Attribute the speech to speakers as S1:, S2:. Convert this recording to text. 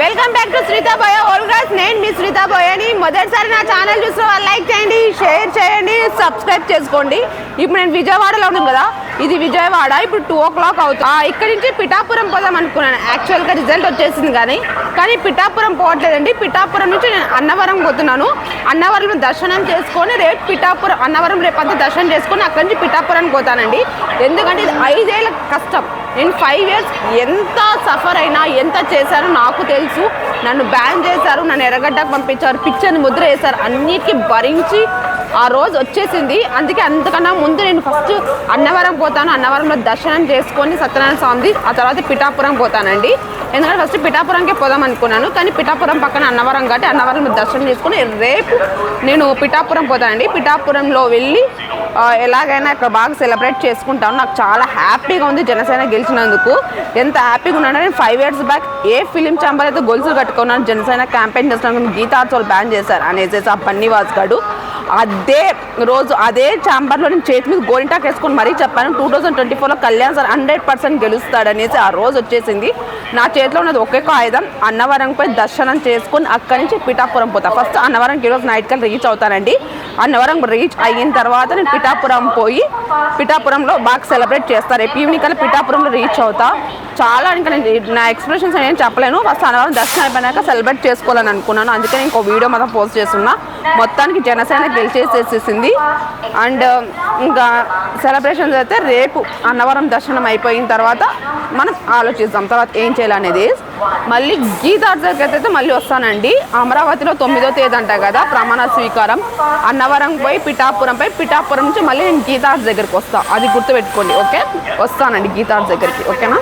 S1: Welcome back to Shritha బోయ ఓల్గ్రాస్. నేను మీ శ్రీతా బోయని. మొదటిసారి నా ఛానల్ చూసిన వాళ్ళు లైక్ చేయండి, షేర్ చేయండి, సబ్స్క్రైబ్ చేసుకోండి. ఇప్పుడు నేను విజయవాడలో ఉన్నాను కదా, ఇది విజయవాడ. ఇప్పుడు 2 o'clock అవుతుంది. ఇక్కడి నుంచి పిఠాపురం పోదాం అనుకున్నాను. యాక్చువల్గా రిజల్ట్ వచ్చేసింది కానీ పిఠాపురం పోవట్లేదండి. పిఠాపురం నుంచి నేను అన్నవరం పోతున్నాను. అన్నవరం దర్శనం చేసుకొని రేపు పిఠాపురం అన్నవరం రేపంతా దర్శనం చేసుకొని అక్కడి నుంచి పిఠాపురానికి పోతానండి. ఎందుకంటే ఇది 5 ఏళ్ళ కష్టం. నేను 5 years ఎంత సఫర్ అయినా ఎంత చేశారో నాకు తెలుసు. నన్ను బ్యాన్ చేశారు, నన్ను ఎర్రగడ్డకు పంపించారు, పిక్చర్ని ముద్ర వేశారు. అన్నిటికీ భరించి ఆ రోజు వచ్చేసింది. అందుకే అంతకన్నా ముందు నేను ఫస్ట్ అన్నవరం పోతాను. అన్నవరంలో దర్శనం చేసుకొని సత్యనారాయణ స్వామి, ఆ తర్వాత పిఠాపురం పోతానండి. ఎందుకంటే ఫస్ట్ పిఠాపురంకే పోదాం అనుకున్నాను, కానీ పిఠాపురం పక్కన అన్నవరం కాబట్టి అన్నవరంలో దర్శనం చేసుకొని రేపు నేను పిఠాపురం పోతానండి. పిఠాపురంలో వెళ్ళి ఎలాగైనా ఇక్కడ బాగా సెలబ్రేట్ చేసుకుంటాను. నాకు చాలా హ్యాపీగా ఉంది జనసేన గెలిచినందుకు. ఎంత హ్యాపీగా ఉన్నానంటే నేను 5 years బ్యాక్ ఏ ఫిలిం ఛాంబర్ అయితే గొలుసులు కట్టుకున్నాను, జనసేన క్యాంపెయిన్ చేస్తున్నాను, గీతార్చోలు బ్యాన్ చేశారు అనేసి ఆ బన్నీవాస్ గారు. అదే రోజు అదే ఛాంబర్లో నేను చేతి మీద గోరింటాకు వేసుకొని మరీ చెప్పాను 2024లో కళ్యాణ్ సార్ 100% గెలుస్తాడనేసి. ఆ రోజు వచ్చేసింది. నా చేతిలో ఉన్నది ఒకే ఆయుధం. అన్నవరంపై దర్శనం చేసుకొని అక్కడి నుంచి పిఠాపురం పోతా. ఫస్ట్ అన్నవరంకి ఈరోజు నైట్ కల్లా రీచ్ అవుతానండి. అన్నవరం రీచ్ అయిన తర్వాత నేను పిఠాపురం పోయి పిఠాపురంలో బాగా సెలబ్రేట్ చేస్తారు. రేపు ఈవినింగ్ కల్లా పిఠాపురంలో రీచ్ అవుతా. చాలా ఇంకా నేను నా ఎక్స్ప్రెషన్స్ ఏం చెప్పలేను. ఫస్ట్ అన్నవరం దర్శనం అయిపోయినాక సెలబ్రేట్ చేసుకోవాలని అనుకున్నాను. అందుకని ఇంకో వీడియో మాత్రం పోస్ట్ చేస్తున్నా. మొత్తానికి జనసేన గెలిచేసేసింది. అండ్ ఇంకా సెలబ్రేషన్స్ అయితే రేపు అన్నవరం దర్శనం అయిపోయిన తర్వాత మనం ఆలోచిద్దాం తర్వాత ఏం చేయాలనేది. మళ్ళీ గీతార్చకి అయితే మళ్ళీ వస్తానండి. అమరావతిలో 9వ తేదీ అంట కదా ప్రమాణ స్వీకారం. అన్నవరం పోయి పిఠాపురం నుంచి మళ్ళీ నేను గీతార్చ్ దగ్గరికి వస్తాను. అది గుర్తుపెట్టుకోండి. ఓకే, వస్తానండి గీతార్చ్ దగ్గరికి. ఓకేనా?